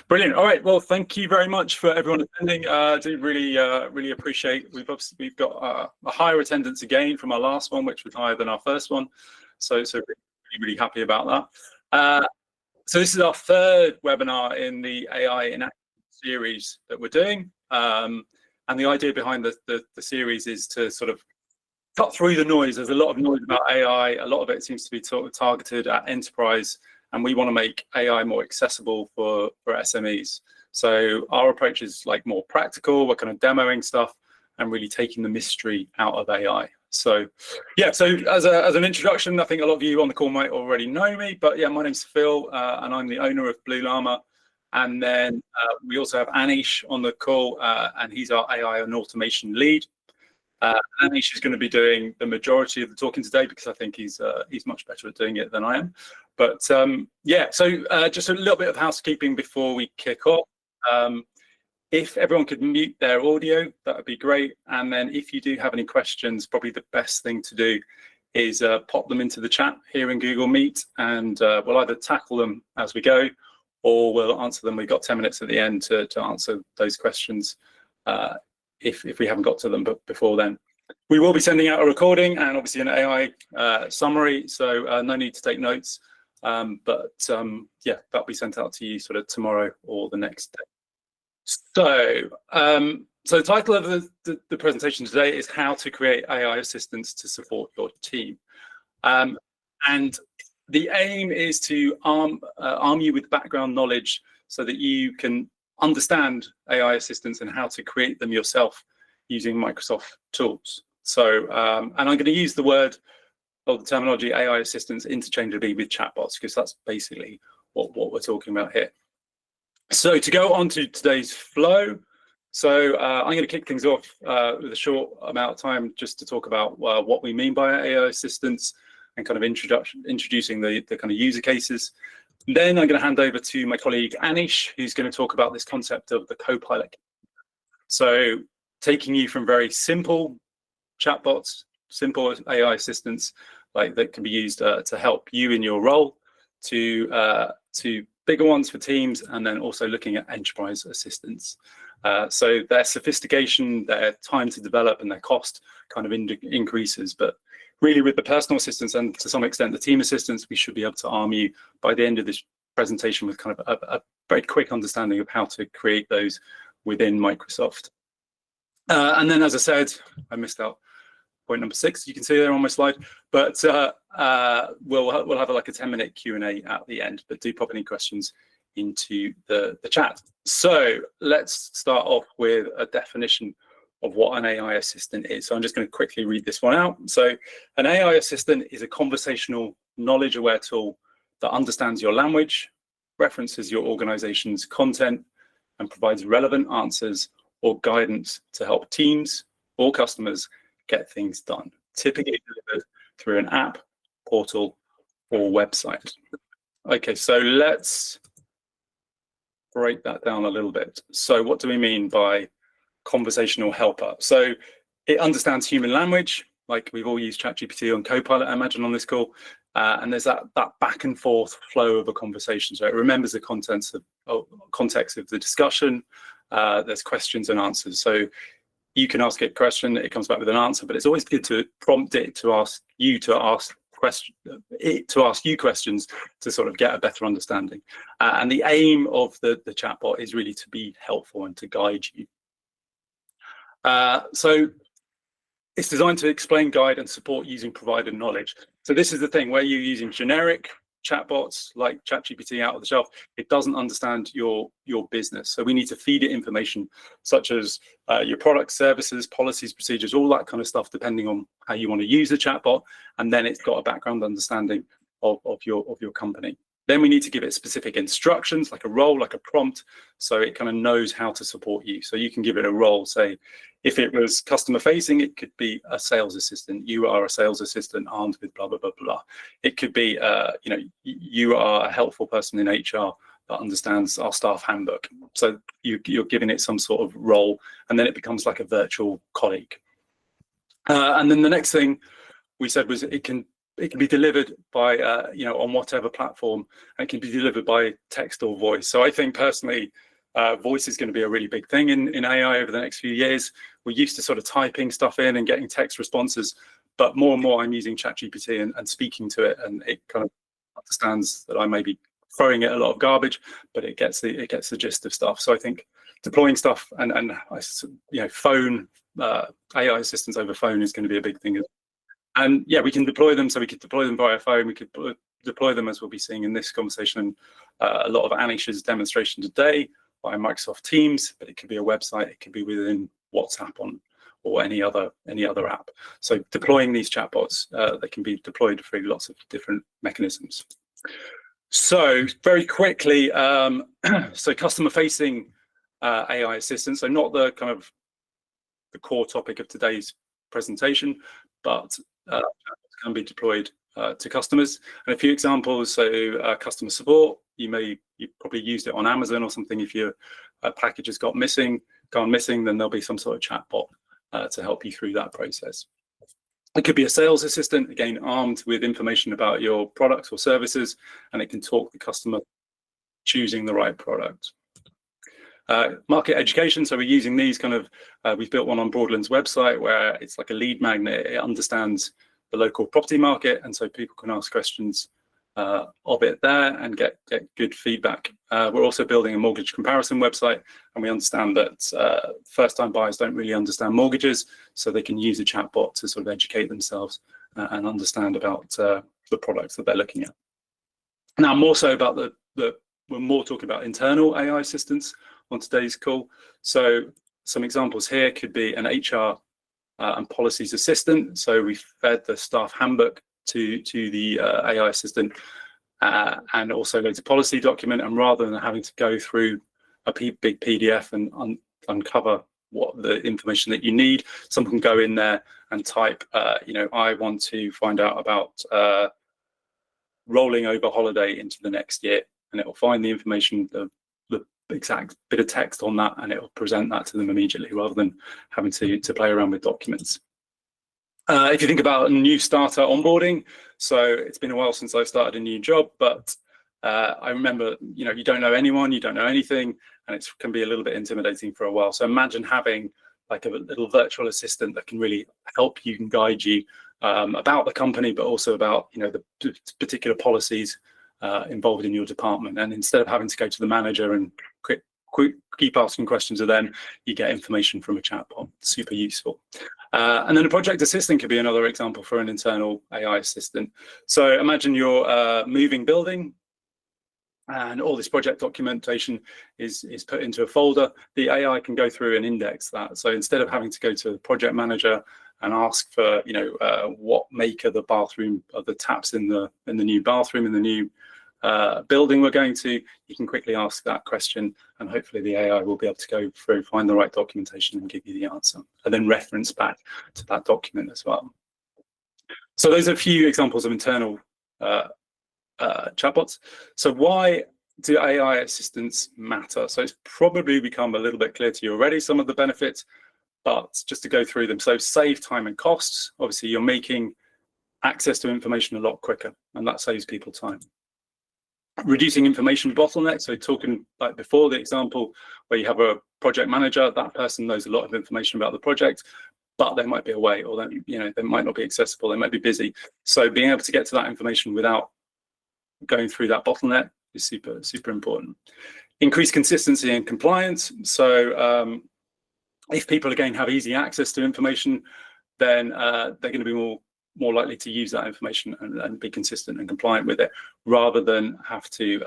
Brilliant. All right. Well, thank you very much for everyone attending. I do really appreciate. We've got a higher attendance again from our last one, which was higher than our first one. So really happy about that. So this is our third webinar in the AI in Action series that we're doing. And the idea behind the series is to sort of cut through the noise. There's a lot of noise about AI. A lot of it seems to be targeted at enterprise, and we want to make AI more accessible for SMEs. So our approach is like more practical. We're kind of demoing stuff and really taking the mystery out of AI. So yeah, so as an introduction, I think a lot of you on the call might already know me, but yeah, my name's Phil, and I'm the owner of Blue Llama. And then we also have Anish on the call, and he's our AI and automation lead. Anish is going to be doing the majority of the talking today because I think he's much better at doing it than I am. But yeah, so just a little bit of housekeeping before we kick off. If everyone could mute their audio, that would be great. And then if you do have any questions, probably the best thing to do is pop them into the chat here in Google Meet, and we'll either tackle them as we go, or we'll answer them. We've got 10 minutes at the end to answer those questions if we haven't got to them before then. We will be sending out a recording and obviously an AI summary, so no need to take notes. But yeah, that'll be sent out to you sort of tomorrow or the next day. So the title of the presentation today is how to create AI assistants to support your team. And the aim is to arm you with background knowledge so that you can understand AI assistants and how to create them yourself using Microsoft tools. So, and I'm going to use the word or the terminology AI assistants interchangeably with chatbots, because that's basically what we're talking about here. So to go on to today's flow, so I'm going to kick things off with a short amount of time just to talk about what we mean by AI assistants and kind of introducing the kind of user cases. Then I'm going to hand over to my colleague Anish, who's going to talk about this concept of the Copilot. So taking you from very simple chatbots, simple AI assistants like that can be used to help you in your role, to bigger ones for teams, and then also looking at enterprise assistants. So their sophistication, their time to develop, and their cost kind of increases. But really, with the personal assistants and to some extent the team assistants, we should be able to arm you by the end of this presentation with kind of a very quick understanding of how to create those within Microsoft. And then, as I said, I missed out point number 6. You can see there on my slide, but we'll have like a 10-minute Q&A at the end. But do pop any questions into the chat. So let's start off with a definition of what an AI assistant is. So I'm just going to quickly read this one out. So an AI assistant is a conversational, knowledge-aware tool that understands your language, references your organization's content, and provides relevant answers or guidance to help teams or customers get things done, typically delivered through an app, portal, or website. Okay, so let's break that down a little bit. So what do we mean by conversational helper? So it understands human language, like we've all used ChatGPT on Copilot, I imagine, on this call, and there's that back and forth flow of a conversation. So it remembers the context of the discussion. There's questions and answers. So you can ask it a question, it comes back with an answer, but it's always good to prompt it to ask you questions to sort of get a better understanding. And the aim of the chatbot is really to be helpful and to guide you. So it's designed to explain, guide, and support using provided knowledge. So this is the thing, where you're using generic chatbots like ChatGPT out of the shelf, it doesn't understand your business. So we need to feed it information such as your products, services, policies, procedures, all that kind of stuff, depending on how you want to use the chatbot. And then it's got a background understanding of your company. Then we need to give it specific instructions, like a role, like a prompt, so it kind of knows how to support you. So you can give it a role. Say, if it was customer facing, it could be a sales assistant. You are a sales assistant armed with blah, blah, blah, blah. It could be, you know, you are a helpful person in HR that understands our staff handbook. So you're giving it some sort of role, and then it becomes like a virtual colleague. And then the next thing we said was it can it can be delivered by on whatever platform, and it can be delivered by text or voice. So I think personally, voice is going to be a really big thing in AI over the next few years. We're used to sort of typing stuff in and getting text responses, but more and more I'm using ChatGPT and speaking to it, and it kind of understands that I may be throwing it a lot of garbage, but it gets the gist of stuff. So I think deploying stuff and phone AI assistants over phone is going to be a big thing. And yeah, we can deploy them. So we could deploy them via phone. We could deploy them, as we'll be seeing in this conversation, a lot of Anish's demonstration today via Microsoft Teams, but it could be a website, it could be within WhatsApp or any other app. So deploying these chatbots, they can be deployed through lots of different mechanisms. So very quickly, so customer-facing AI assistants, so not the kind of the core topic of today's presentation, but can be deployed to customers. And a few examples, so customer support, you probably used it on Amazon or something. If your package has gone missing, then there'll be some sort of chatbot to help you through that process. It could be a sales assistant, again, armed with information about your products or services, and it can talk the customer choosing the right product. Market education, so we're using these kind of, we've built one on Broadland's website where it's like a lead magnet. It understands the local property market, and so people can ask questions of it there and get good feedback. We're also building a mortgage comparison website, and we understand that first-time buyers don't really understand mortgages, so they can use a chatbot to sort of educate themselves and understand about the products that they're looking at. Now, more so about we're more talking about internal AI assistants on today's call. So some examples here could be an HR and policies assistant. So we fed the staff handbook to the AI assistant and also loads of policy document. And rather than having to go through a big PDF and uncover what the information that you need, someone can go in there and type, I want to find out about rolling over holiday into the next year, and it will find the information, the exact bit of text on that, and it will present that to them immediately rather than having to play around with documents. If you think about a new starter onboarding, so it's been a while since I've started a new job, but I remember, you don't know anyone, you don't know anything, and it can be a little bit intimidating for a while. So imagine having like a little virtual assistant that can really help you and guide you about the company, but also about the particular policies involved in your department. And instead of having to go to the manager and keep asking questions of them, you get information from a chatbot. Super useful. And then a project assistant could be another example for an internal AI assistant. So imagine you're moving building, and all this project documentation is put into a folder. The AI can go through and index that. So instead of having to go to the project manager and ask for what make of the bathroom, of the taps in the new bathroom in the new building we're going to, you can quickly ask that question, and hopefully the AI will be able to go through, find the right documentation and give you the answer, and then reference back to that document as well. So those are a few examples of internal chatbots. So why do AI assistants matter? So it's probably become a little bit clear to you already, some of the benefits, but just to go through them. So save time and costs. Obviously, you're making access to information a lot quicker, and that saves people time. Reducing information bottlenecks. So talking like before, the example where you have a project manager, that person knows a lot of information about the project, but they might be away, or they might not be accessible, they might be busy. So being able to get to that information without going through that bottleneck is super, super important. Increase consistency and compliance. So if people again have easy access to information, then they're going to be more likely to use that information and be consistent and compliant with it, rather than have to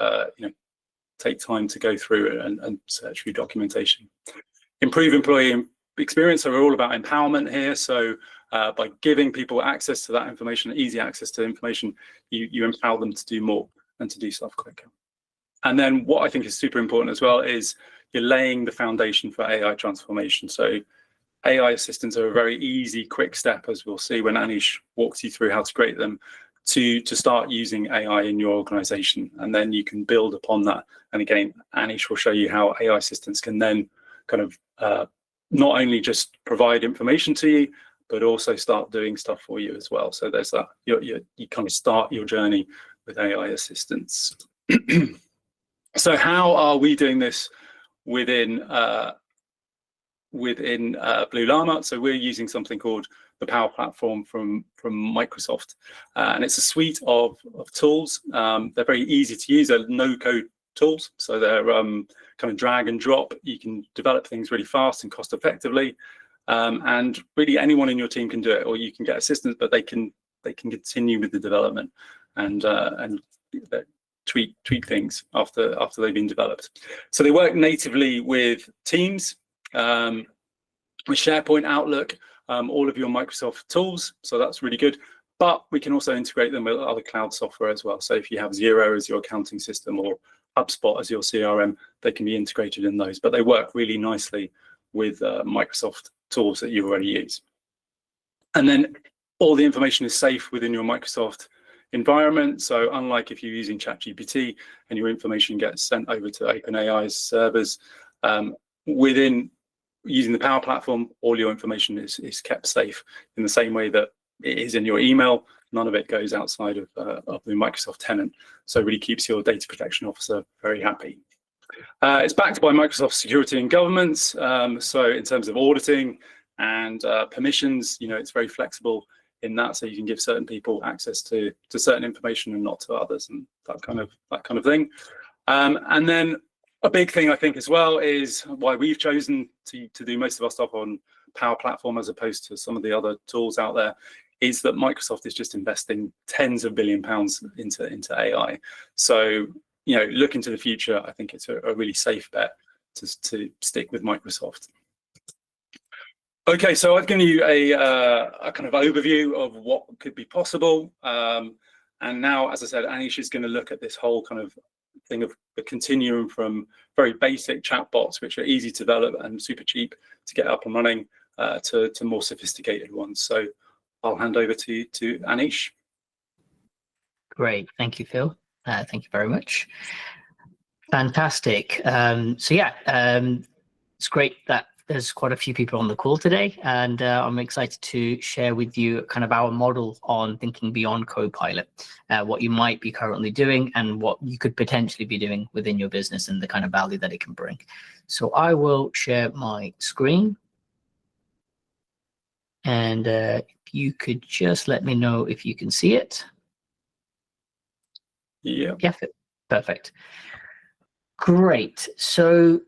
take time to go through it and search through documentation. Improve employee experience. So we're all about empowerment here. So by giving people access to that information, easy access to information, you empower them to do more and to do stuff quicker. And then what I think is super important as well is you're laying the foundation for AI transformation. So AI assistants are a very easy, quick step, as we'll see when Anish walks you through how to create them, to start using AI in your organization. And then you can build upon that. And again, Anish will show you how AI assistants can then kind of not only just provide information to you, but also start doing stuff for you as well. So there's that, you kind of start your journey with AI assistants. So how are we doing this within Blue Llama? So we're using something called the Power Platform from Microsoft, and it's a suite of tools. They're very easy to use. They're no-code tools, so they're kind of drag and drop. You can develop things really fast and cost effectively, and really anyone in your team can do it, or you can get assistance, but they can continue with the development and tweak things after they've been developed. So they work natively with Teams, with SharePoint, Outlook, all of your Microsoft tools. So that's really good. But we can also integrate them with other cloud software as well. So if you have Xero as your accounting system or HubSpot as your CRM, they can be integrated in those. But they work really nicely with Microsoft tools that you already use. And then all the information is safe within your Microsoft environment. So unlike if you're using ChatGPT and your information gets sent over to OpenAI's servers, within using the Power Platform, all your information is kept safe in the same way that it is in your email. None of it goes outside of the Microsoft tenant. So it really keeps your data protection officer very happy. It's backed by Microsoft Security and Governance. So in terms of auditing and permissions, it's very flexible in that, so you can give certain people access to certain information and not to others, and that kind of thing. And then a big thing I think as well is why we've chosen to do most of our stuff on Power Platform as opposed to some of the other tools out there, is that Microsoft is just investing tens of £billions into AI. So look into the future. I think it's a really safe bet to stick with Microsoft. Okay, so I've given you a kind of overview of what could be possible. And now, as I said, Anish is going to look at this whole kind of thing of the continuum from very basic chatbots, which are easy to develop and super cheap to get up and running, to more sophisticated ones. So I'll hand over to Anish. Great, thank you, Phil. Thank you very much. Fantastic. So yeah, it's great that there's quite a few people on the call today, and I'm excited to share with you kind of our model on thinking beyond Copilot, what you might be currently doing and what you could potentially be doing within your business and the kind of value that it can bring. So I will share my screen, and if you could just let me know if you can see it. Yeah. Yeah, perfect. Great. So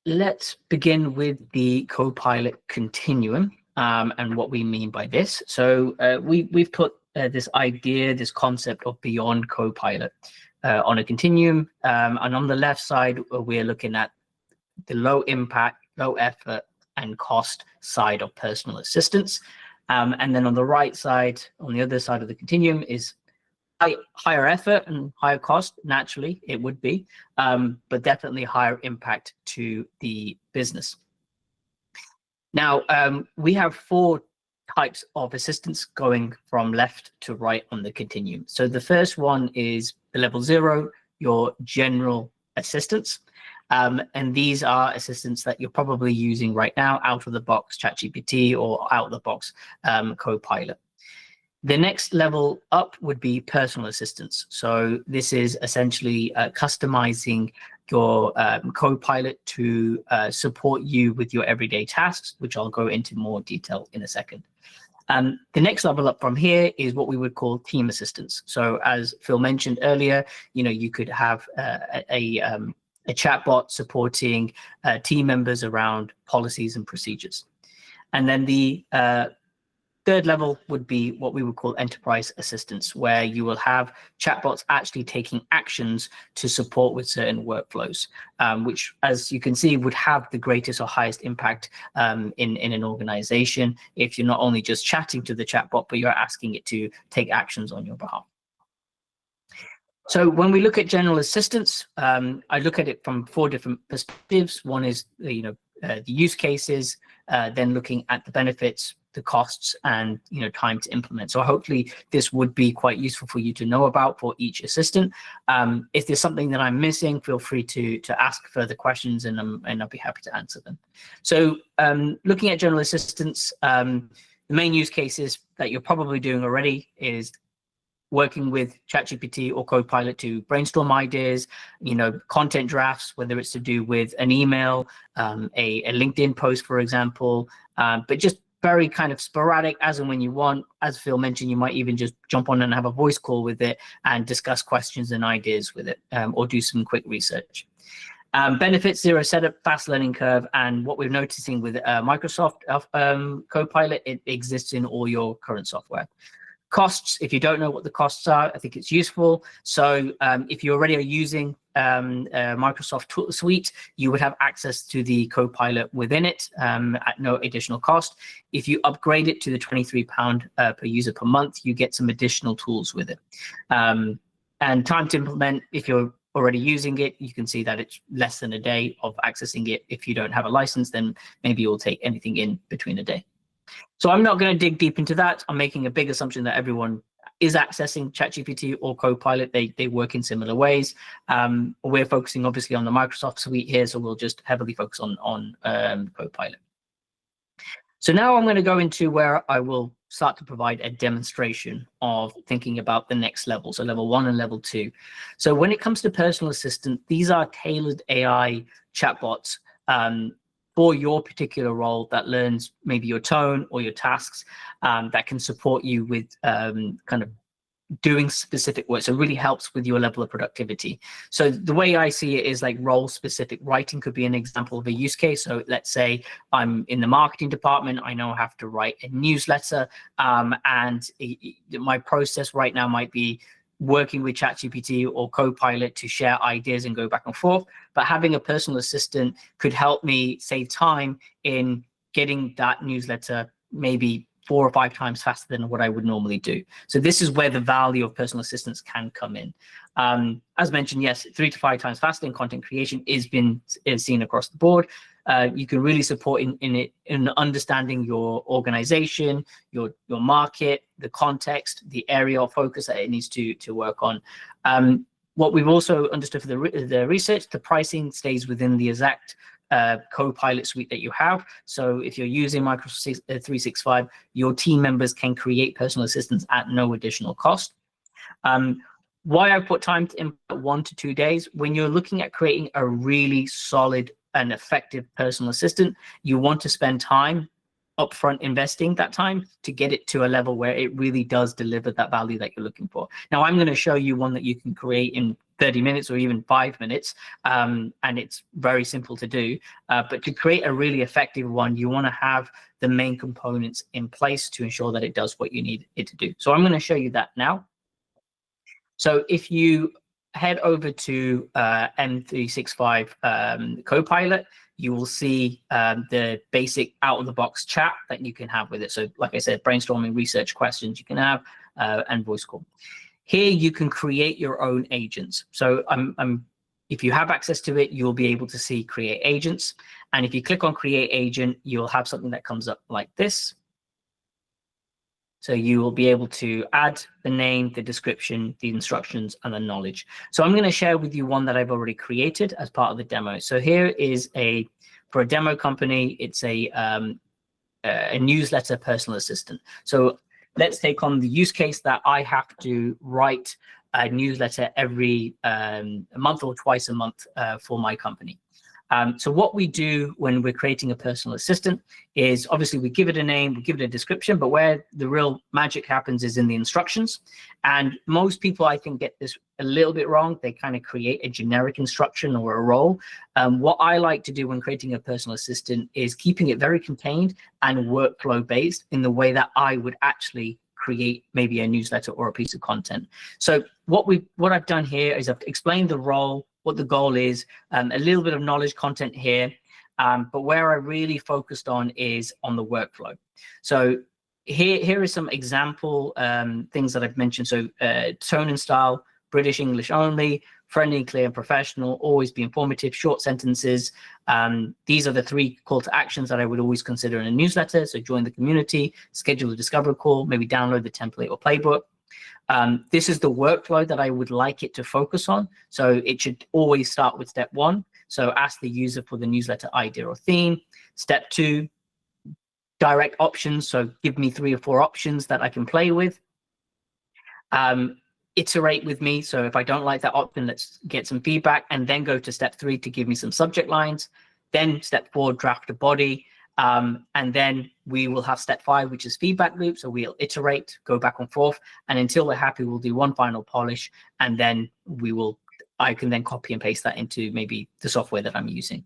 let's begin with the Copilot Continuum, and what we mean by this. So we've put this idea, this concept of beyond Copilot on a continuum, and on the left side, we're looking at the low impact, low effort, and cost side of personal assistance. And then on the right side, on the other side of the continuum, is higher effort and higher cost. Naturally, it would be, but definitely higher impact to the business. Now, we have 4 types of assistance going from left to right on the continuum. So the first one is the level 0, your general assistance. And these are assistants that you're probably using right now, out of the box ChatGPT or out of the box Copilot. The next level up would be personal assistance. So this is essentially customizing your Copilot to support you with your everyday tasks, which I'll go into more detail in a second. The next level up from here is what we would call team assistance. So as Phil mentioned earlier, you could have a chatbot supporting team members around policies and procedures. And then the third level would be what we would call enterprise assistance, where you will have chatbots actually taking actions to support with certain workflows, which, as you can see, would have the greatest or highest impact in an organization if you're not only just chatting to the chatbot, but you're asking it to take actions on your behalf. So when we look at general assistance, I look at it from 4 different perspectives. One is the use cases, then looking at the benefits, the costs, and time to implement. So hopefully this would be quite useful for you to know about for each assistant. If there's something that I'm missing, feel free to ask further questions, and I'll be happy to answer them. So looking at general assistance, the main use cases that you're probably doing already is working with ChatGPT or Copilot to brainstorm ideas, content drafts, whether it's to do with an email, a LinkedIn post, for example, but just very kind of sporadic as and when you want. As Phil mentioned, you might even just jump on and have a voice call with it and discuss questions and ideas with it, or do some quick research. Benefits: zero setup, fast learning curve, and what we're noticing with Microsoft Copilot, it exists in all your current software. Costs: if you don't know what the costs are, I think it's useful. So if you already are using Microsoft Suite, you would have access to the Copilot within it at no additional cost. If you upgrade it to the £23 per user per month, you get some additional tools with it. And time to implement: if you're already using it, you can see that it's less than a day of accessing it. If you don't have a license, then maybe you'll take anything in between a day. So I'm not going to dig deep into that. I'm making a big assumption that everyone is accessing ChatGPT or Copilot. They work in similar ways. We're focusing obviously on the Microsoft Suite here, so we'll just heavily focus on Copilot. So now I'm going to go into where I will start to provide a demonstration of thinking about the next level, so level 1 and level 2. So when it comes to personal assistant, these are tailored AI chatbots for your particular role that learns maybe your tone or your tasks, that can support you with kind of doing specific work. So it really helps with your level of productivity. So the way I see it is like role specific writing could be an example of a use case. So let's say I'm in the marketing department. I know I have to write a newsletter, and my process right now might be working with ChatGPT or Copilot to share ideas and go back and forth. But having a personal assistant could help me save time in getting that newsletter maybe 4 or 5 times faster than what I would normally do. So this is where the value of personal assistants can come in. As mentioned, yes, 3 to 5 times faster in content creation is seen across the board. You can really support in understanding your organization, your market, the context, the area of focus that it needs to work on. What we've also understood for the research, the pricing stays within the exact Copilot suite that you have. So if you're using Microsoft 365, your team members can create personal assistants at no additional cost. Why I put time to input 1 to 2 days: when you're looking at creating a really solid and effective personal assistant, you want to spend time upfront investing that time to get it to a level where it really does deliver that value that you're looking for. Now, I'm going to show you one that you can create in 30 minutes or even 5 minutes, and it's very simple to do. But to create a really effective one, you want to have the main components in place to ensure that it does what you need it to do. So I'm going to show you that now. So if you head over to M365 Copilot, you will see the basic out-of-the-box chat that you can have with it. So like I said, brainstorming, research questions you can have, and voice call. Here you can create your own agents. So if you have access to it, you'll be able to see create agents. And if you click on create agent, you'll have something that comes up like this. So you will be able to add the name, the description, the instructions, and the knowledge. So I'm going to share with you one that I've already created as part of the demo. So here is for a demo company, it's a newsletter personal assistant. So let's take on the use case that I have to write a newsletter every month or twice a month for my company. So what we do when we're creating a personal assistant is obviously we give it a name, we give it a description, but where the real magic happens is in the instructions. And most people, I think, get this a little bit wrong. They kind of create a generic instruction or a role. What I like to do when creating a personal assistant is keeping it very contained and workflow based in the way that I would actually create maybe a newsletter or a piece of content. So what I've done here is I've explained the role, what the goal is, a little bit of knowledge content here, but where I really focused on is on the workflow. So here is some example things that I've mentioned. So tone and style, British English only, friendly, clear, and professional, always be informative, short sentences. These are the 3 call to actions that I would always consider in a newsletter. So join the community, schedule a discovery call, maybe download the template or playbook. This is the workflow that I would like it to focus on. So it should always start with step 1. So ask the user for the newsletter idea or theme. Step 2, direct options. So give me 3 or 4 options that I can play with. Iterate with me. So if I don't like that option, let's get some feedback, and then go to step 3 to give me some subject lines. Then step 4, draft a body. And then we will have step 5, which is feedback loop. So we'll iterate, go back and forth, and until we're happy, we'll do one final polish, and then I can then copy and paste that into maybe the software that I'm using.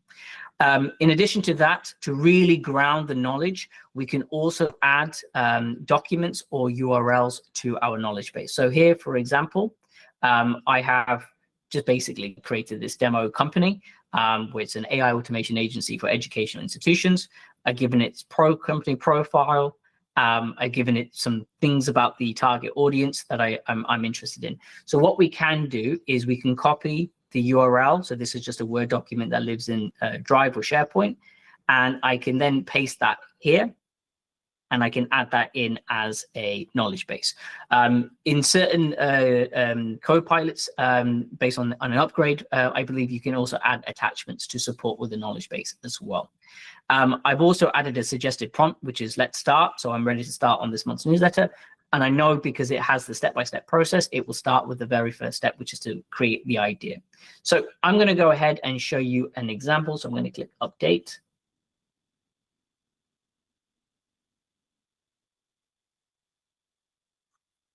In addition to that, to really ground the knowledge, we can also add documents or URLs to our knowledge base. So here, for example, I have just basically created this demo company, where it's an AI automation agency for educational institutions. I've given it company profile. I've given it some things about the target audience that I'm interested in. So what we can do is we can copy the URL. So this is just a Word document that lives in Drive or SharePoint. And I can then paste that here, and I can add that in as a knowledge base. In certain Copilots, based on an upgrade, I believe you can also add attachments to support with the knowledge base as well. I've also added a suggested prompt, which is let's start. So I'm ready to start on this month's newsletter. And I know because it has the step-by-step process, it will start with the very first step, which is to create the idea. So I'm going to go ahead and show you an example. So I'm going to click update.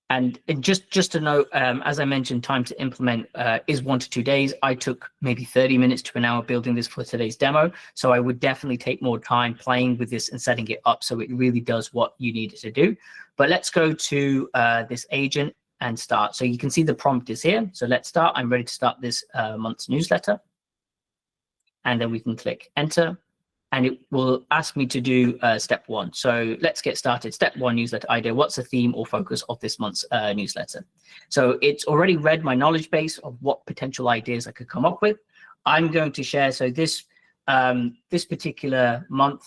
And just to note, as I mentioned, time to implement is 1 to 2 days. I took maybe 30 minutes to an hour building this for today's demo. So I would definitely take more time playing with this and setting it up so it really does what you need it to do. But let's go to this agent and start. So you can see the prompt is here. So let's start. I'm ready to start this month's newsletter. And then we can click enter. And it will ask me to do step 1. So let's get started. Step 1, newsletter idea. What's the theme or focus of this month's newsletter? So it's already read my knowledge base of what potential ideas I could come up with. I'm going to share. So this particular month,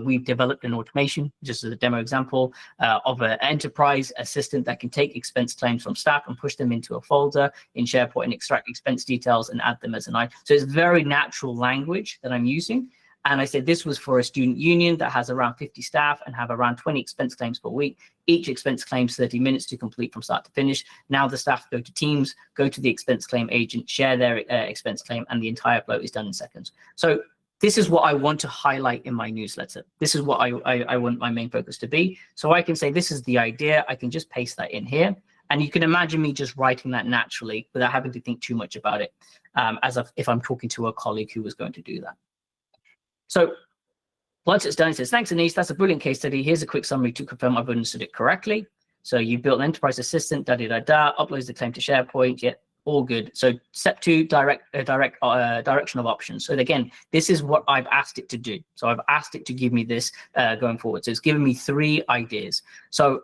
we've developed an automation, just as a demo example, of an enterprise assistant that can take expense claims from staff and push them into a folder in SharePoint and extract expense details and add them as an item. So it's very natural language that I'm using. And I said this was for a student union that has around 50 staff and have around 20 expense claims per week. Each expense claims 30 minutes to complete from start to finish. Now the staff go to Teams, go to the expense claim agent, share their expense claim, and the entire flow is done in seconds. So this is what I want to highlight in my newsletter. This is what I want my main focus to be. So I can say this is the idea. I can just paste that in here. And you can imagine me just writing that naturally without having to think too much about it, if I'm talking to a colleague who was going to do that. So once it's done, it says, thanks, Anish. That's a brilliant case study. Here's a quick summary to confirm I've understood it correctly. So you built an enterprise assistant, uploads the claim to SharePoint. Yeah, all good. So step 2, direction of options. So again, this is what I've asked it to do. So I've asked it to give me this going forward. So it's given me 3 ideas. So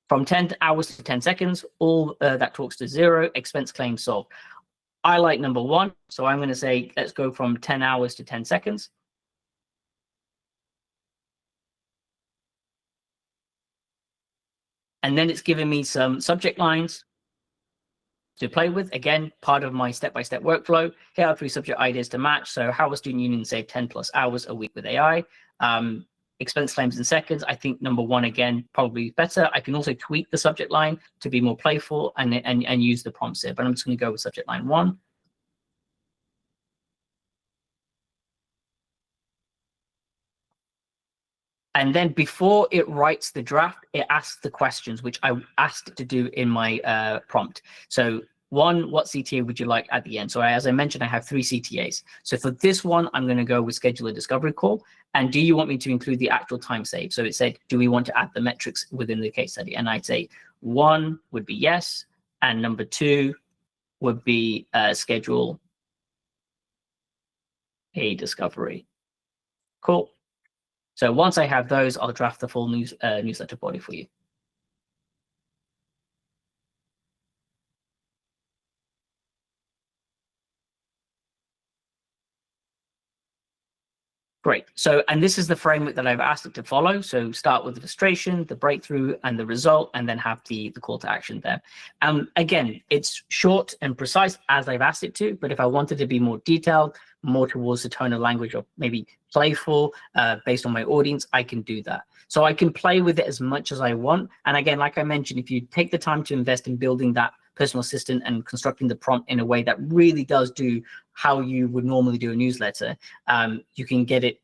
from 10 hours to 10 seconds, all that talks to 0, expense claim solved. I like number 1. So I'm going to say, let's go from 10 hours to 10 seconds. And then it's given me some subject lines to play with. Again, part of my step-by-step workflow. Here are 3 subject ideas to match. So how a student union save 10+ hours a week with AI. Expense claims in seconds. I think number 1, again, probably better. I can also tweak the subject line to be more playful and use the prompts here. But I'm just going to go with subject line 1. And then before it writes the draft, it asks the questions, which I asked it to do in my prompt. So 1, what CTA would you like at the end? So as I mentioned, I have 3 CTAs. So for this one, I'm going to go with schedule a discovery call. And do you want me to include the actual time save? So it said, do we want to add the metrics within the case study? And I'd say 1 would be yes. And number 2 would be schedule a discovery. Cool. So once I have those, I'll draft the full newsletter body for you. Great. So, and this is the framework that I've asked it to follow. So start with the frustration, the breakthrough, and the result, and then have the call to action there. Again, it's short and precise as I've asked it to, but if I wanted to be more detailed, more towards the tone of language or maybe playful based on my audience, I can do that. So I can play with it as much as I want. And again, like I mentioned, if you take the time to invest in building that personal assistant and constructing the prompt in a way that really does do how you would normally do a newsletter, you can get it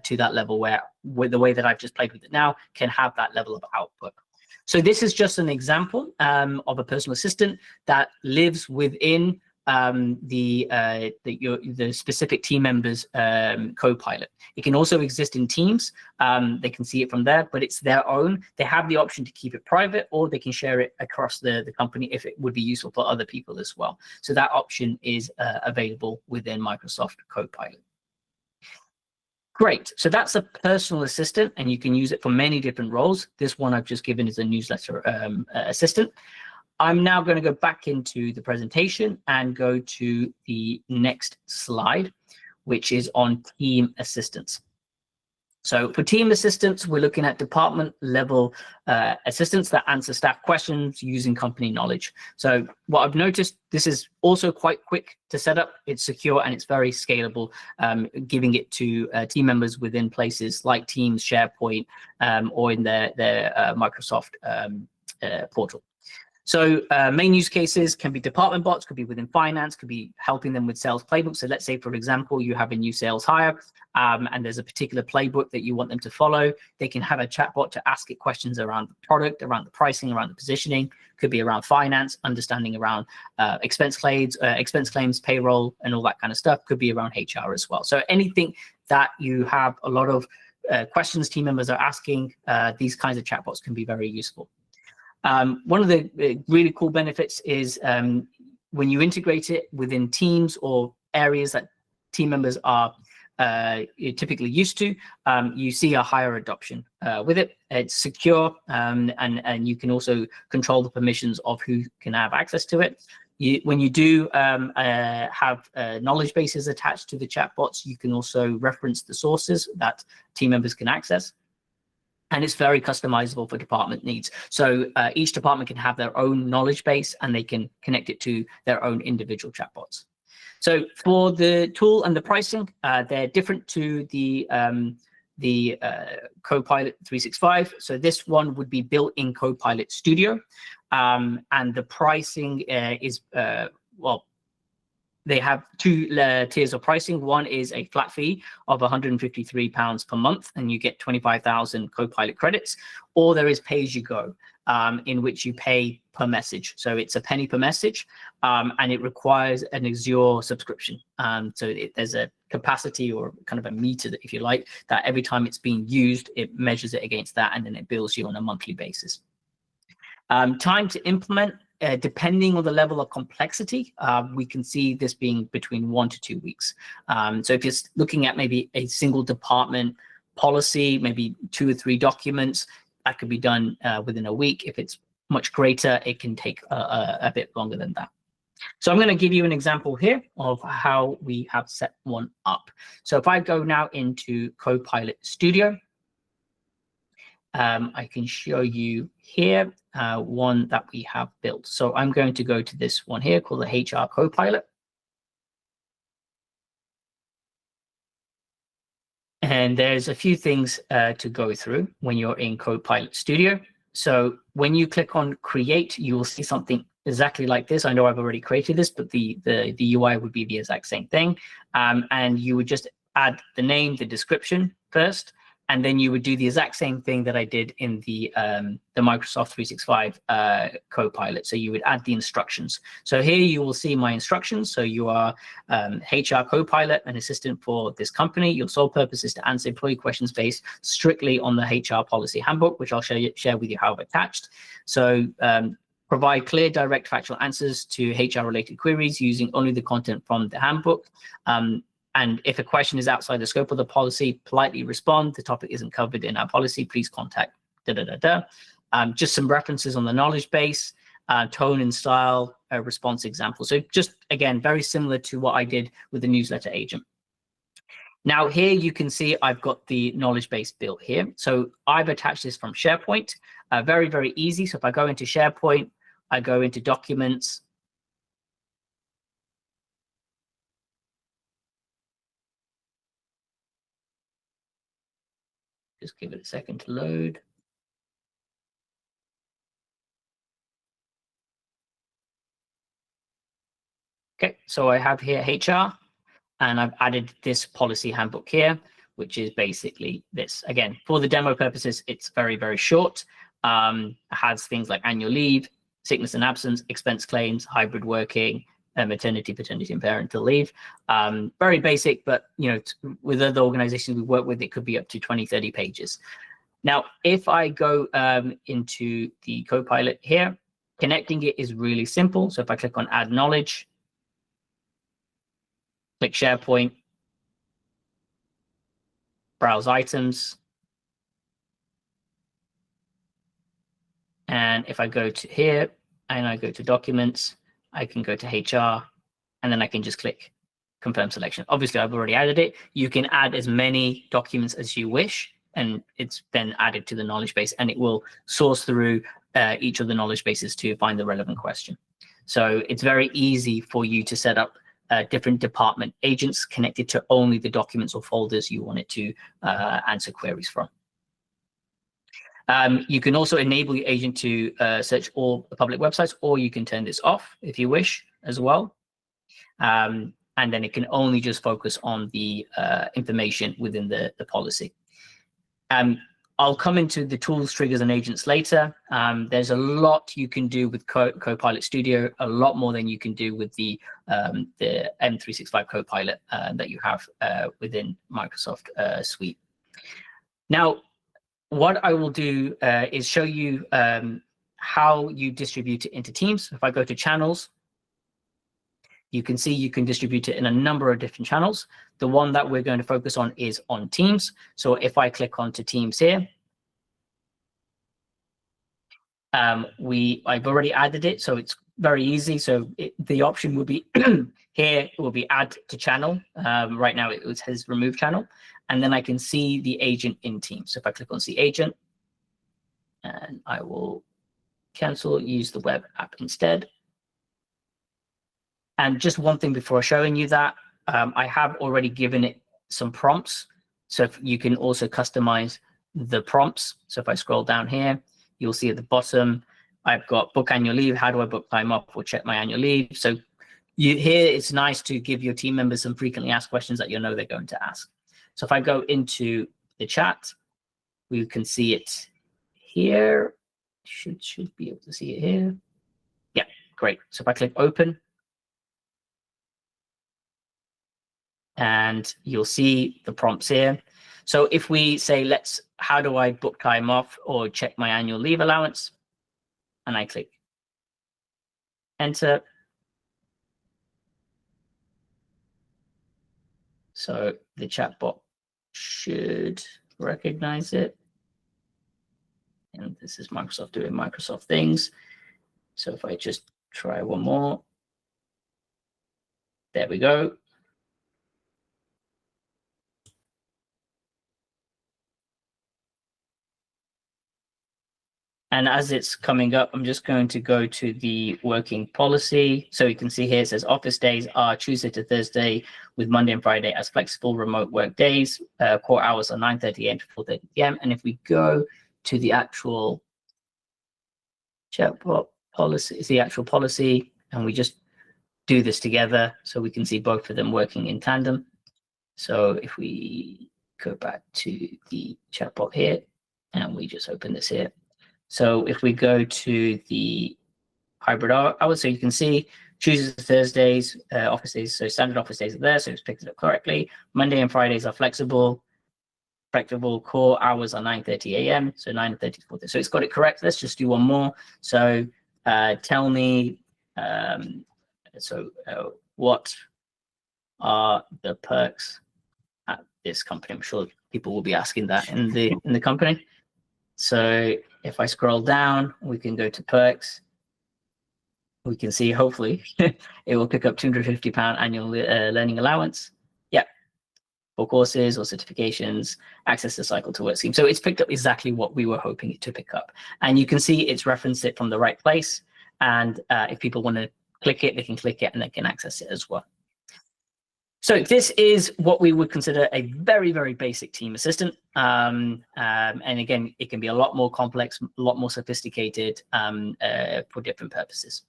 to that level where, with the way that I've just played with it now, can have that level of output. So this is just an example of a personal assistant that lives within the specific team members Copilot. It can also exist in Teams. They can see it from there, but it's their own. They have the option to keep it private, or they can share it across the company if it would be useful for other people as well. So that option is available within Microsoft Copilot. Great. So that's a personal assistant, and you can use it for many different roles. This one I've just given is a newsletter assistant. I'm now going to go back into the presentation and go to the next slide, which is on team assistants. So for team assistants, we're looking at department level assistants that answer staff questions using company knowledge. So what I've noticed, this is also quite quick to set up. It's secure and it's very scalable, giving it to team members within places like Teams, SharePoint, or in their Microsoft portal. So main use cases can be department bots, could be within finance, could be helping them with sales playbooks. So let's say, for example, you have a new sales hire and there's a particular playbook that you want them to follow. They can have a chatbot to ask it questions around the product, around the pricing, around the positioning, could be around finance, understanding around expense claims, payroll, and all that kind of stuff. Could be around HR as well. So anything that you have a lot of questions team members are asking, these kinds of chatbots can be very useful. One of the really cool benefits is when you integrate it within teams or areas that team members are typically used to, you see a higher adoption with it. It's secure, and you can also control the permissions of who can have access to it. When you do have knowledge bases attached to the chatbots, you can also reference the sources that team members can access. And it's very customizable for department needs. So each department can have their own knowledge base and they can connect it to their own individual chatbots. So for the tool and the pricing, they're different to the Copilot 365. So this one would be built in Copilot Studio. And the pricing is, well, they have two tiers of pricing. One is a flat fee of £153 per month, and you get 25,000 Copilot credits, or there is pay-as-you-go, in which you pay per message. So it's a penny per message, and it requires an Azure subscription. So there's a capacity or kind of a meter, that, if you like, that every time it's being used, it measures it against that, and then it bills you on a monthly basis. Time to implement, depending on the level of complexity, we can see this being between 1 to 2 weeks. So if you're looking at maybe a single department policy, maybe 2 or 3 documents, that could be done within a week. If it's much greater, it can take a bit longer than that. So I'm going to give you an example here of how we have set one up. So if I go now into Copilot Studio, I can show you here one that we have built. So I'm going to go to this one here called the HR Copilot. And there's a few things to go through when you're in Copilot Studio. So when you click on Create, you will see something exactly like this. I know I've already created this, but the UI would be the exact same thing. And you would just add the name, the description first, and then you would do the exact same thing that I did in the Microsoft 365 Copilot. So you would add the instructions. So here you will see my instructions. So you are HR Copilot, an assistant for this company. Your sole purpose is to answer employee questions based strictly on the HR policy handbook, which I'll share with you how I've attached. So provide clear, direct, factual answers to HR-related queries using only the content from the handbook. And if a question is outside the scope of the policy, politely respond. The topic isn't covered in our policy. Please contact just some references on the knowledge base, tone and style, response example. So just, again, very similar to what I did with the newsletter agent. Now here you can see I've got the knowledge base built here. So I've attached this from SharePoint, very, very easy. So if I go into SharePoint, I go into documents. Just give it a second to load. Okay, so I have here HR, and I've added this policy handbook here, which is basically this. Again, for the demo purposes, it's very, very short. It has things like annual leave, sickness and absence, expense claims, hybrid working, maternity, paternity, and parental leave. Very basic, but with other organizations we work with, it could be up to 20, 30 pages. Now, if I go into the Copilot here, connecting it is really simple. So if I click on Add Knowledge, click SharePoint, browse items, and if I go to here and I go to documents, I can go to HR, and then I can just click confirm selection. Obviously, I've already added it. You can add as many documents as you wish, and it's then added to the knowledge base, and it will source through each of the knowledge bases to find the relevant question. So it's very easy for you to set up different department agents connected to only the documents or folders you want it to answer queries from. You can also enable your agent to search all public websites, or you can turn this off if you wish as well. And then it can only just focus on the information within the policy. I'll come into the tools, triggers, and agents later. There's a lot you can do with Copilot Studio, a lot more than you can do with the M365 Copilot that you have within Microsoft Suite. Now, what I will do is show you how you distribute it into teams. If I go to channels, you can see you can distribute it in a number of different channels. The one that we're going to focus on is on Teams. So if I click onto Teams here, I've already added it, so it's very easy. So the option will be here, it will be add to channel. Right now it says remove channel, and then I can see the agent in Teams. So if I click on see agent, and I will cancel, use the web app instead. And just one thing before showing you that, I have already given it some prompts. So if you can also customize the prompts. So if I scroll down here, you'll see at the bottom, I've got book annual leave. How do I book time off or check my annual leave? So here it's nice to give your team members some frequently asked questions that you know they're going to ask. So if I go into the chat, we can see it here. Should be able to see it here. Yeah, great. So if I click open, and you'll see the prompts here. So if we say, how do I book time off or check my annual leave allowance? And I click enter. So the chatbot should recognize it. And this is Microsoft doing Microsoft things. So if I just try one more, there we go. And as it's coming up, I'm just going to go to the working policy. So you can see here, it says office days are Tuesday to Thursday with Monday and Friday as flexible remote work days. Core hours are 9:30 a.m. to 4:30 p.m. And if we go to the actual chatbot policy, it's the actual policy, and we just do this together so we can see both of them working in tandem. So if we go back to the chatbot here, and we just open this here. So if we go to the hybrid hours, so you can see Tuesdays and Thursdays, office days, so standard office days are there, so it's picked it up correctly. Monday and Fridays are flexible. Core hours are 9:30 a.m., so 9:30 to 4:30. So it's got it correct. Let's just do one more. So tell me, what are the perks at this company? I'm sure people will be asking that in the company. So if I scroll down, we can go to perks. We can see, hopefully, it will pick up £250 annual learning allowance. Yeah, for courses or certifications, access the cycle to work scheme. So it's picked up exactly what we were hoping it to pick up. And you can see it's referenced it from the right place. And if people want to click it, they can click it and they can access it as well. So this is what we would consider a very, very basic team assistant. And again, it can be a lot more complex, a lot more sophisticated for different purposes.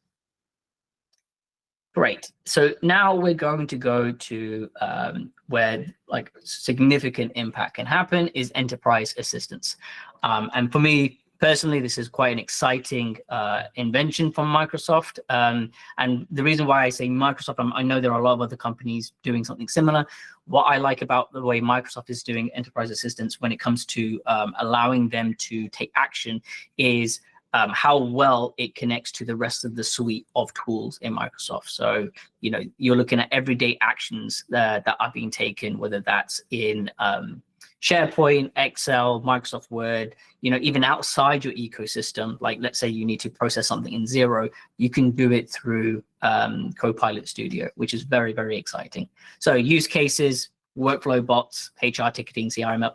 Great. So now we're going to go to where like significant impact can happen is enterprise assistance. And for me personally, this is quite an exciting invention from Microsoft. And the reason why I say Microsoft, I know there are a lot of other companies doing something similar. What I like about the way Microsoft is doing enterprise assistance when it comes to allowing them to take action is how well it connects to the rest of the suite of tools in Microsoft. So, you know, you're looking at everyday actions that are being taken, whether that's in SharePoint, Excel, Microsoft Word, you know, even outside your ecosystem. Like, let's say you need to process something in Xero, you can do it through Copilot Studio, which is very, very exciting. So use cases, workflow bots, HR ticketing, CRM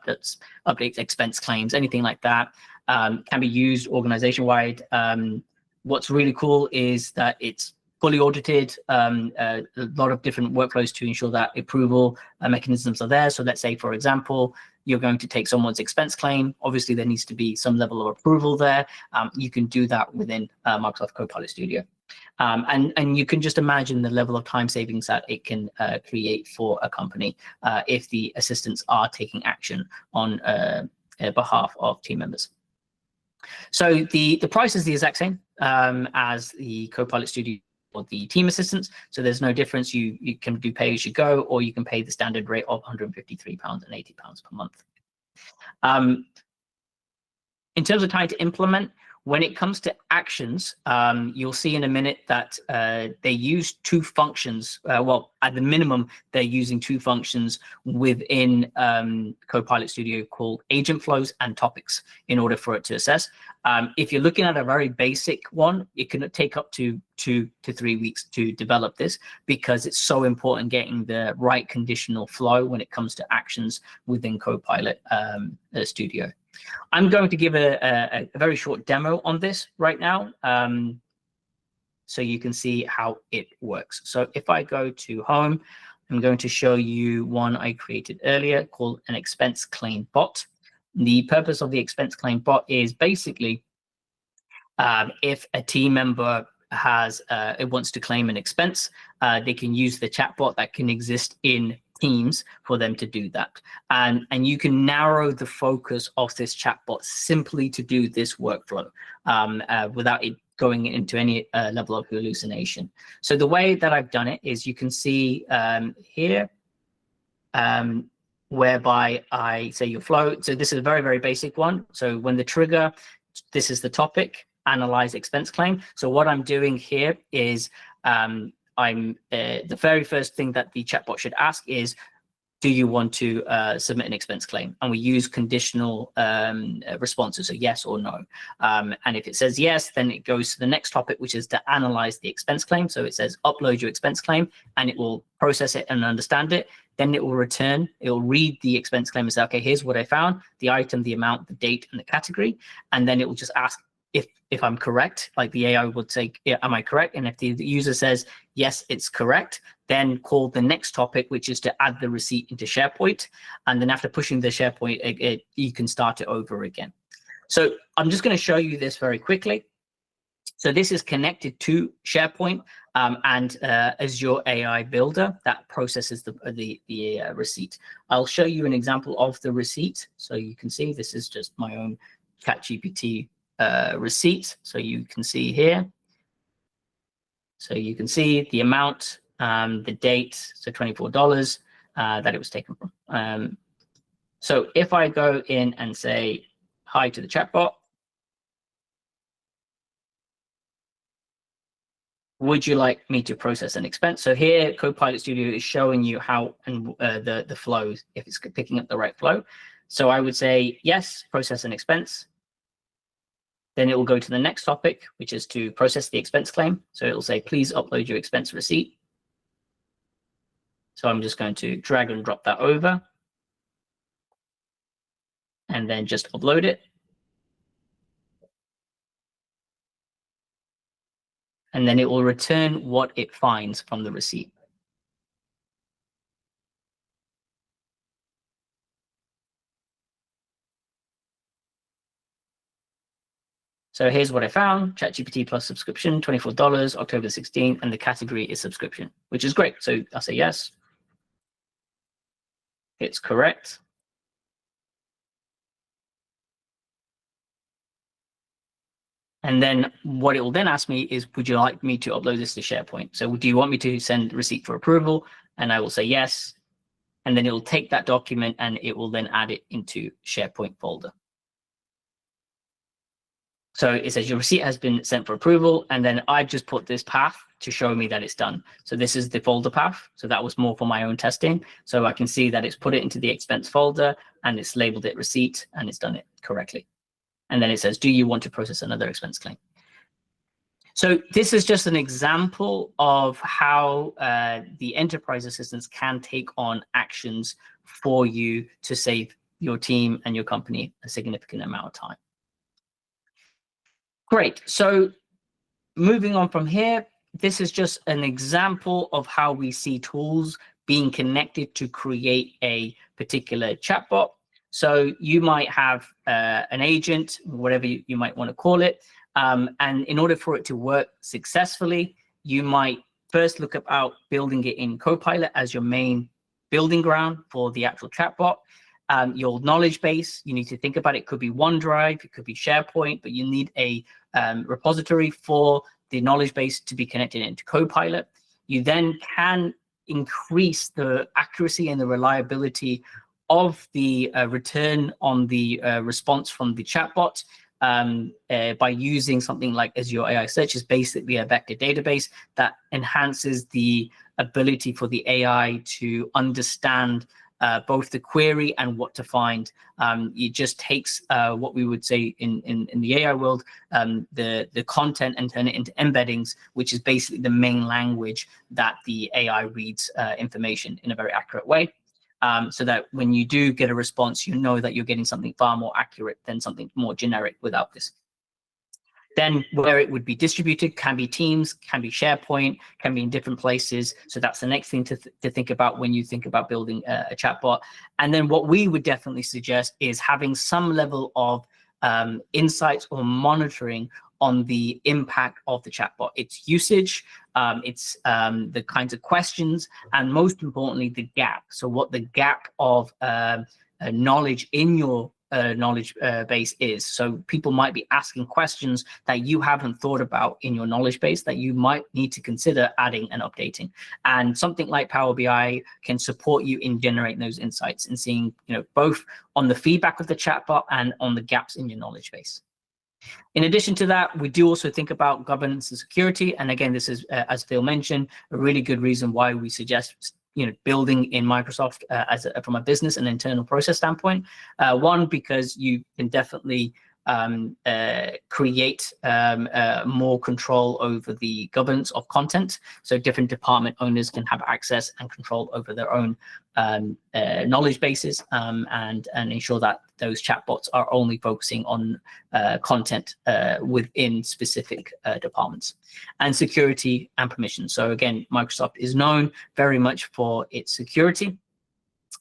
updates, expense claims, anything like that. Can be used organization-wide. What's really cool is that it's fully audited, a lot of different workflows to ensure that approval mechanisms are there. So let's say, for example, you're going to take someone's expense claim. Obviously, there needs to be some level of approval there. You can do that within Microsoft Copilot Studio. And you can just imagine the level of time savings that it can create for a company if the assistants are taking action on behalf of team members. So the price is the exact same as the Copilot Studio or the team assistants. So there's no difference. You can do pay as you go, or you can pay the standard rate of £153 and £80 per month. In terms of time to implement, when it comes to actions, you'll see in a minute that they use two functions. Well, at the minimum, they're using two functions within Copilot Studio called agent flows and topics in order for it to assess. If you're looking at a very basic one, it can take up to 2 to 3 weeks to develop this because it's so important getting the right conditional flow when it comes to actions within Copilot Studio. I'm going to give a very short demo on this right now, so you can see how it works. So if I go to home, I'm going to show you one I created earlier called an expense claim bot. The purpose of the expense claim bot is basically if a team member it wants to claim an expense, they can use the chatbot that can exist in Teams for them to do that. And you can narrow the focus of this chatbot simply to do this workflow without it going into any level of hallucination. So the way that I've done it is you can see here, whereby I say your flow. So this is a very, very basic one. So when the trigger, this is the topic, analyze expense claim. So what I'm doing here is the very first thing that the chatbot should ask is, do you want to submit an expense claim? And we use conditional responses, so yes or no. And if it says yes, then it goes to the next topic, which is to analyze the expense claim. So it says upload your expense claim, and it will process it and understand it. Then it will return, it will read the expense claim and say, okay, here's what I found, the item, the amount, the date, and the category. And then it will just ask if I'm correct, like the AI would say, am I correct? And if the user says, yes, it's correct, then call the next topic, which is to add the receipt into SharePoint. And then after pushing the SharePoint, you can start it over again. So I'm just going to show you this very quickly. So this is connected to SharePoint and Azure AI Builder that processes the receipt. I'll show you an example of the receipt. So you can see this is just my own ChatGPT receipt. So you can see here. So you can see the amount, the date, so $24 that it was taken from. So if I go in and say hi to the chatbot, would you like me to process an expense? So here, Copilot Studio is showing you how and the flows, if it's picking up the right flow. So I would say, yes, process an expense. Then it will go to the next topic, which is to process the expense claim. So it will say, please upload your expense receipt. So I'm just going to drag and drop that over. and then just upload it. And then it will return what it finds from the receipt. So here's what I found: ChatGPT Plus subscription, $24, October 16th, and the category is subscription, which is great. So I'll say yes. It's correct. And then what it will then ask me is, would you like me to upload this to SharePoint? So do you want me to send receipt for approval? And I will say yes. And then it will take that document and it will then add it into SharePoint folder. So it says your receipt has been sent for approval, and then I've just put this path to show me that it's done. So this is the folder path. So that was more for my own testing. So I can see that it's put it into the expense folder and it's labeled it receipt and it's done it correctly. And then it says, do you want to process another expense claim? So this is just an example of how the enterprise assistants can take on actions for you to save your team and your company a significant amount of time. Great. So moving on from here, this is just an example of how we see tools being connected to create a particular chatbot. So you might have an agent, whatever you might want to call it. And in order for it to work successfully, you might first look about building it in Copilot as your main building ground for the actual chatbot. Your knowledge base, you need to think about it. Could be OneDrive, it could be SharePoint, but you need a repository for the knowledge base to be connected into Copilot. You then can increase the accuracy and the reliability of the return on the response from the chatbot by using something like Azure AI Search. Is basically a vector database that enhances the ability for the AI to understand both the query and what to find. It just takes what we would say in the AI world, the content, and turn it into embeddings, which is basically the main language that the AI reads information in a very accurate way. So that when you do get a response, you know that you're getting something far more accurate than something more generic without this. Then where it would be distributed can be Teams, can be SharePoint, can be in different places. So that's the next thing to think about when you think about building a chatbot. And then what we would definitely suggest is having some level of insights or monitoring on the impact of the chatbot, its usage, its the kinds of questions, and most importantly, the gap. So what the gap of knowledge in your knowledge base is. So people might be asking questions that you haven't thought about in your knowledge base that you might need to consider adding and updating. And something like Power BI can support you in generating those insights and seeing, both on the feedback of the chatbot and on the gaps in your knowledge base. In addition to that, we do also think about governance and security. And again, this is, as Phil mentioned, a really good reason why we suggest building in Microsoft from a business and internal process standpoint. One, because you can definitely create more control over the governance of content. So different department owners can have access and control over their own knowledge bases and ensure that those chatbots are only focusing on content within specific departments. And security and permission. So again, Microsoft is known very much for its security.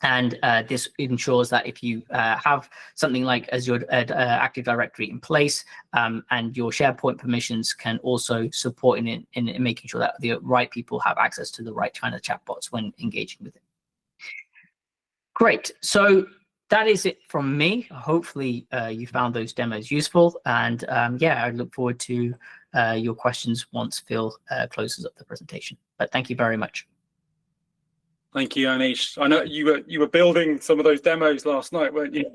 And this ensures that if you have something like Azure Active Directory in place, and your SharePoint permissions can also support in making sure that the right people have access to the right kind of chatbots when engaging with it. Great. So that is it from me. Hopefully you found those demos useful. And yeah, I look forward to your questions once Phil closes up the presentation. But thank you very much. Thank you, Anish. I know you were building some of those demos last night, weren't you?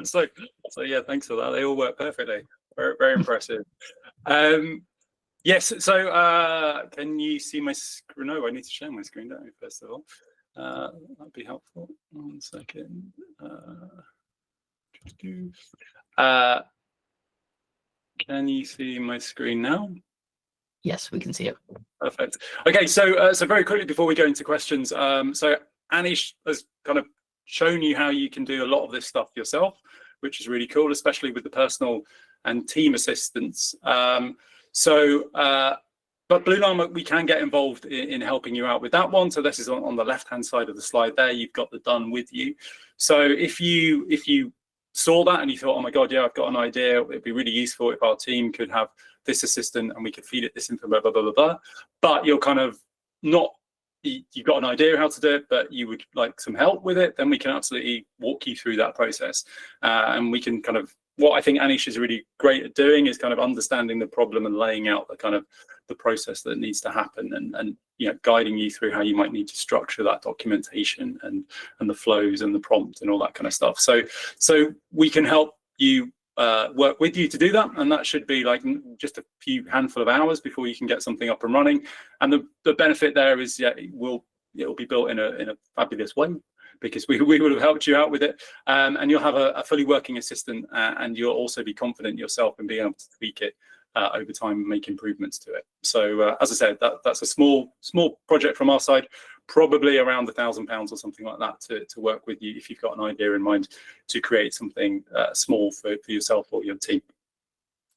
so yeah, thanks for that. They all work perfectly. Very, very impressive. Yes. So can you see my screen? No, I need to share my screen, don't I? First of all, that'd be helpful. 1 second. Can you see my screen now? Yes, we can see it. Perfect. Okay, so very quickly before we go into questions, so Anish has kind of shown you how you can do a lot of this stuff yourself, which is really cool, especially with the personal and team assistance. But Blue Llama, we can get involved in helping you out with that one. So this is on the left-hand side of the slide there. You've got the done with you. So if you saw that and you thought, oh my God, yeah, I've got an idea. It'd be really useful if our team could have this assistant and we could feed it this info, blah, blah, blah, blah, blah. But you're kind of not, you've got an idea how to do it, but you would like some help with it, then we can absolutely walk you through that process. And we can kind of, what I think Anish is really great at doing is kind of understanding the problem and laying out the kind of the process that needs to happen, and you know, guiding you through how you might need to structure that documentation and the flows and the prompt and all that kind of stuff. So we can help you work with you to do that, and that should be like just a few handful of hours before you can get something up and running. And the benefit there is, yeah, it'll be built in a fabulous way, because we would have helped you out with it, and you'll have a fully working assistant, and you'll also be confident yourself in being able to tweak it over time and make improvements to it. So as I said, that's a small project from our side, probably around £1,000 or something like that to work with you if you've got an idea in mind to create something small for yourself or your team.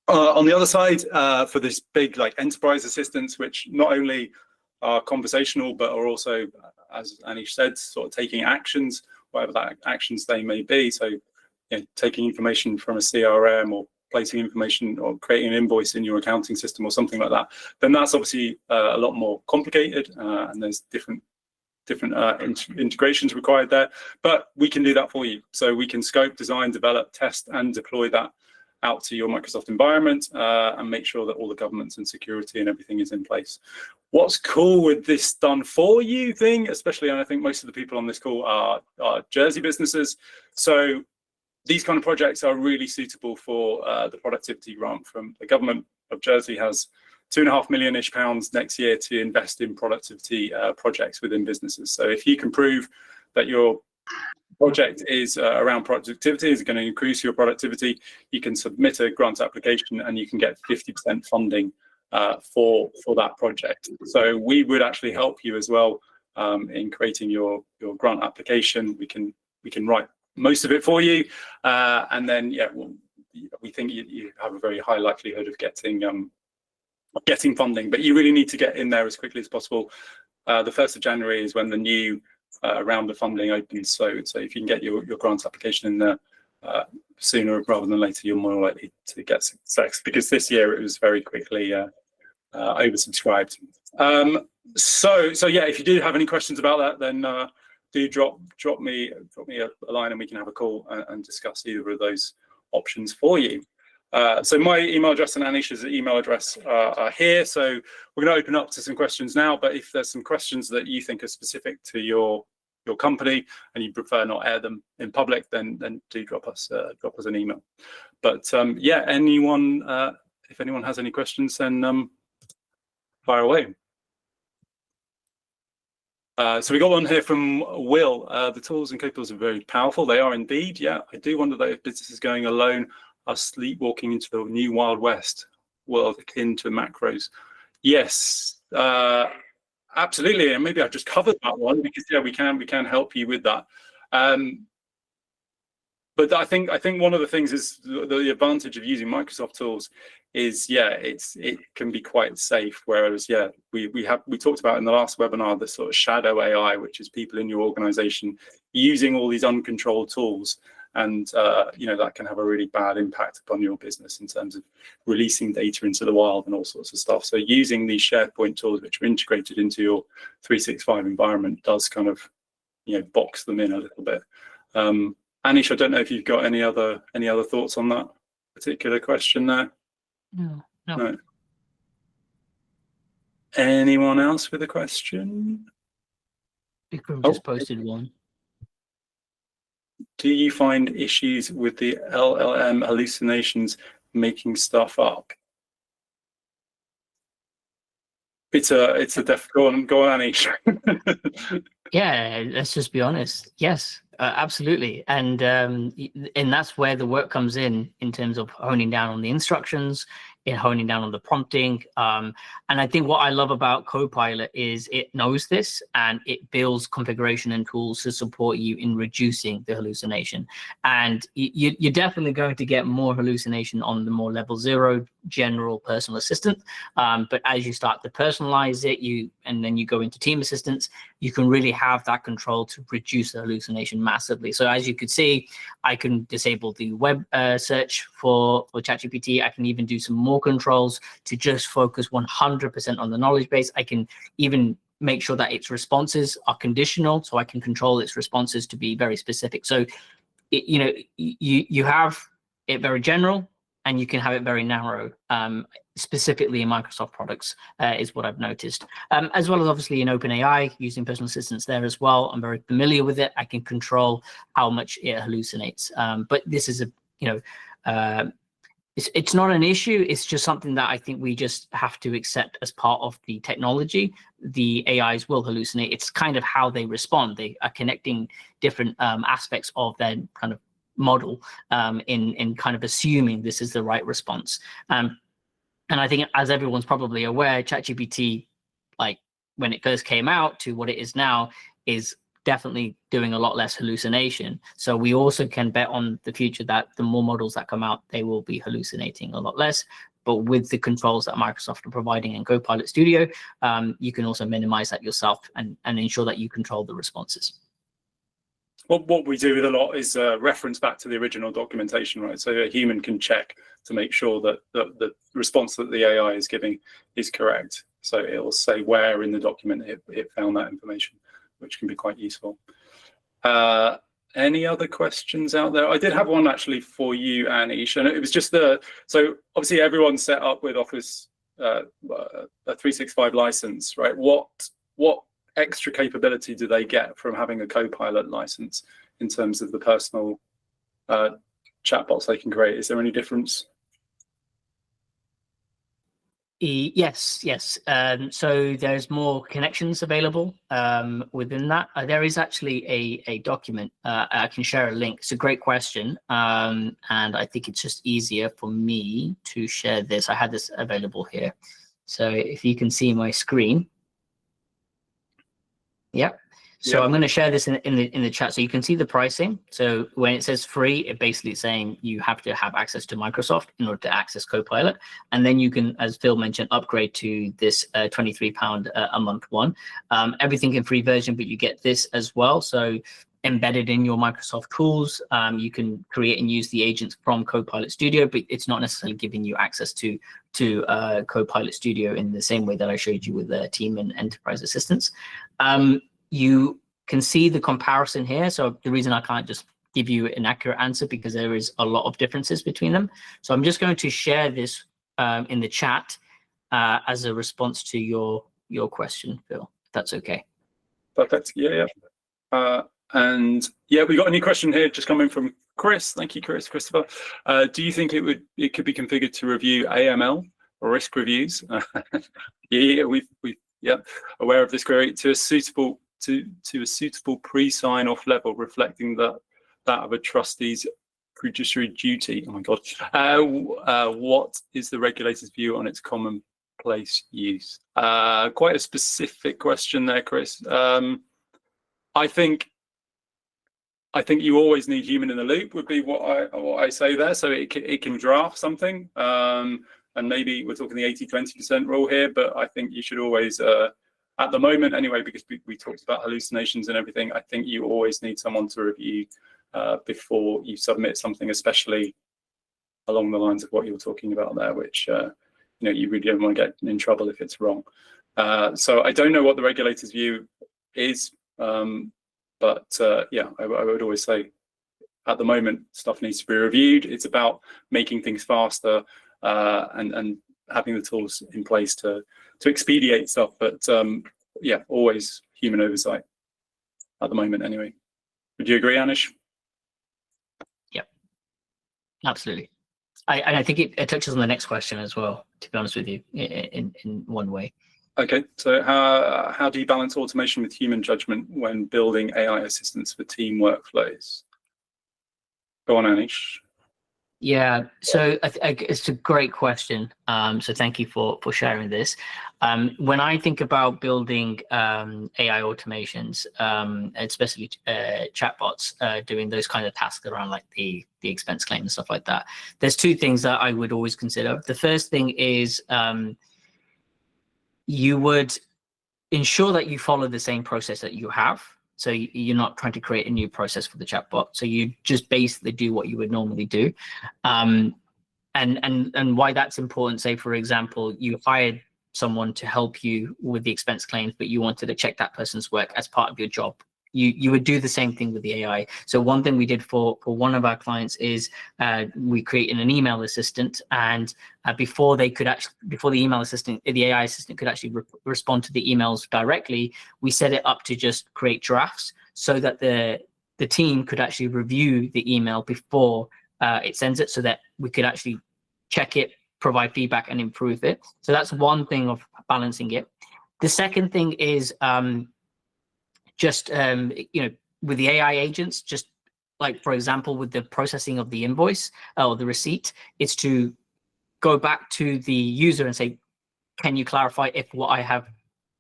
On the other side, for this big like enterprise assistants, which not only are conversational but are also, as Anish said, sort of taking actions, whatever that actions they may be. So, you know, taking information from a CRM or placing information or creating an invoice in your accounting system or something like that, then that's obviously a lot more complicated, and there's different integrations required there. But we can do that for you. So we can scope, design, develop, test, and deploy that out to your Microsoft environment, and make sure that all the governance and security and everything is in place. What's cool with this done for you thing, especially, and I think most of the people on this call are Jersey businesses, so these kind of projects are really suitable for the productivity grant from the government of Jersey. Has £2.5 million-ish next year to invest in productivity projects within businesses. So if you can prove that your project is around productivity, is going to increase your productivity, you can submit a grant application and you can get 50% funding for that project. So we would actually help you as well in creating your grant application. We can write most of it for you, and then we think you have a very high likelihood of getting funding, but you really need to get in there as quickly as possible. The 1st of January is when the new round of funding opens, so if you can get your grant application in there sooner rather than later, you're more likely to get success, because this year it was very quickly oversubscribed. So yeah, if you do have any questions about that, then do drop me a line and we can have a call and discuss either of those options for you. So my email address and Anish's email address are here. So we're going to open up to some questions now, but if there's some questions that you think are specific to your company and you prefer not air them in public, then do drop us an email. But yeah, if anyone has any questions, then fire away. So we got one here from Will. The tools and capabilities are very powerful. They are indeed. Yeah, I do wonder that if businesses going alone are sleepwalking into the new Wild West world akin to macros. Yes, absolutely. And maybe I just covered that one, because yeah, we can help you with that. But I think one of the things is the advantage of using Microsoft tools is, yeah, it can be quite safe. Whereas, yeah, we talked about in the last webinar the sort of shadow AI, which is people in your organization using all these uncontrolled tools, and you know, that can have a really bad impact upon your business in terms of releasing data into the wild and all sorts of stuff. So using these SharePoint tools, which are integrated into your 365 environment, does kind of, you know, box them in a little bit. Anish, I don't know if you've got any other thoughts on that particular question there. No. Anyone else with a question? Vikram just posted one. Do you find issues with the LLM hallucinations making stuff up? It's a go on, Anish. Yeah, let's just be honest. Yes, Absolutely, and that's where the work comes in terms of honing down on the instructions, in honing down on the prompting. And I think what I love about Copilot is it knows this and it builds configuration and tools to support you in reducing the hallucination. And you're definitely going to get more hallucination on the more level 0 general personal assistant. But as you start to personalize it, and then you go into team assistants, you can really have that control to reduce the hallucination massively. So as you could see, I can disable the web search for ChatGPT. I can even do some more controls to just focus 100% on the knowledge base. I can even make sure that its responses are conditional, so I can control its responses to be very specific. So you have it very general, and you can have it very narrow, specifically in Microsoft products, is what I've noticed. As well as obviously in OpenAI, using personal assistants there as well. I'm very familiar with it. I can control how much it hallucinates. But this is it's not an issue. It's just something that I think we just have to accept as part of the technology. The AIs will hallucinate. It's kind of how they respond. They are connecting different aspects of their kind of model in kind of assuming this is the right response. And I think, as everyone's probably aware, ChatGPT, like when it first came out to what it is now, is definitely doing a lot less hallucination. So we also can bet on the future that the more models that come out, they will be hallucinating a lot less. But with the controls that Microsoft are providing in Copilot Studio, you can also minimize that yourself and ensure that you control the responses. What we do with a lot is reference back to the original documentation, right? So a human can check to make sure that the response that the AI is giving is correct. So it'll say where in the document it found that information, which can be quite useful. Any other questions out there? I did have one actually for you, Anish, and it was just so obviously everyone's set up with Office a 365 license, right? What extra capability do they get from having a Copilot license in terms of the personal chatbots they can create? Is there any difference? Yes. So there's more connections available within that. There is actually a document. I can share a link. It's a great question. And I think it's just easier for me to share this. I had this available here. So if you can see my screen. Yep. So I'm going to share this in the chat so you can see the pricing. So when it says free, it basically is saying you have to have access to Microsoft in order to access Copilot. And then you can, as Phil mentioned, upgrade to this £23 a month one. Everything in free version, but you get this as well. So embedded in your Microsoft tools, you can create and use the agents from Copilot Studio, but it's not necessarily giving you access to Copilot Studio in the same way that I showed you with the team and enterprise assistants. You can see the comparison here. So the reason I can't just give you an accurate answer, because there is a lot of differences between them. So I'm just going to share this in the chat as a response to your question, Phil, if that's okay. Perfect. Yeah. And yeah, we got a new question here just coming from Chris. Thank you, Christopher. Do you think it could be configured to review AML or risk reviews? Yeah, we've aware of this query to a suitable pre-sign-off level, reflecting that of a trustee's fiduciary duty. Oh my God. What is the regulator's view on its commonplace use? Quite a specific question there, Chris. I think you always need human in the loop would be what I say there. So it can draft something, and maybe we're talking the 80-20% rule here, but I think you should always, at the moment anyway, because we talked about hallucinations and everything, I think you always need someone to review before you submit something, especially along the lines of what you were talking about there, which you really don't want to get in trouble if it's wrong. So I don't know what the regulator's view is. But yeah, I would always say at the moment stuff needs to be reviewed. It's about making things faster and having the tools in place to expedite stuff. But yeah, always human oversight at the moment anyway. Would you agree, Anish? Yep, absolutely. I think it touches on the next question as well, to be honest with you, in one way. Okay, so how do you balance automation with human judgment when building AI assistants for team workflows? Go on, Anish. Yeah, so it's a great question. So thank you for sharing this. When I think about building AI automations, especially chatbots doing those kind of tasks around like the expense claim and stuff like that, there's two things that I would always consider. The first thing is you would ensure that you follow the same process that you have. So you're not trying to create a new process for the chatbot. So you just basically do what you would normally do. And why that's important, say, for example, you hired someone to help you with the expense claims, but you wanted to check that person's work as part of your job. You would do the same thing with the AI. So one thing we did for one of our clients is we created an email assistant, and before the email assistant, the AI assistant could actually respond to the emails directly, we set it up to just create drafts so that the team could actually review the email before it sends it, so that we could actually check it, provide feedback, and improve it. So that's one thing of balancing it. The second thing is just with the AI agents, just like, for example, with the processing of the invoice or the receipt, it's to go back to the user and say, can you clarify if what I have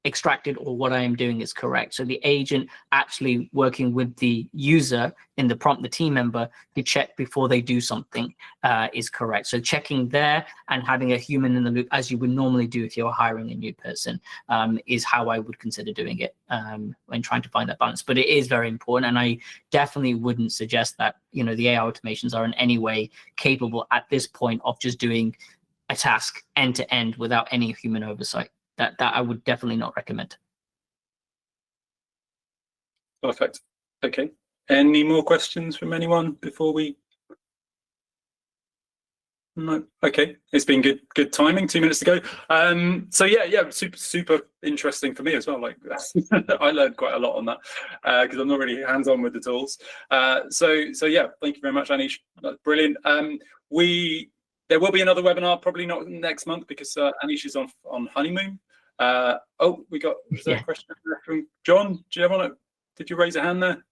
extracted or what I am doing is correct? So the agent actually working with the user in the prompt, the team member, to check before they do something is correct. So checking there and having a human in the loop, as you would normally do if you're hiring a new person, is how I would consider doing it when trying to find that balance. But it is very important, and I definitely wouldn't suggest that the AI automations are in any way capable at this point of just doing a task end to end without any human oversight. That I would definitely not recommend. Perfect. Okay. Any more questions from anyone before we? No. Okay. It's been good timing. 2 minutes to go. So yeah, super interesting for me as well. Like I learned quite a lot on that because I'm not really hands-on with the tools. So yeah, thank you very much, Anish. That's brilliant. There will be another webinar, probably not next month because Anish is on honeymoon. We got a question from John. Did you raise a hand there?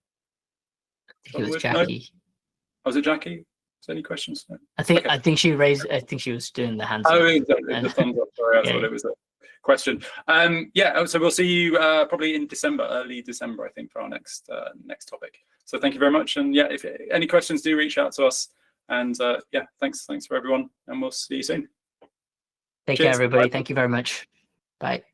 I think it was Jackie. No? Was it Jackie? Is there any questions? No? I think she raised. I think she was doing the hands. Oh, exactly. The thumbs up. Sorry, I thought it was a question. So we'll see you probably in December, early December, I think, for our next topic. So thank you very much. And yeah, if any questions, do reach out to us. And yeah, thanks for everyone, and we'll see you soon. Take care, everybody. Thank you very much. Bye.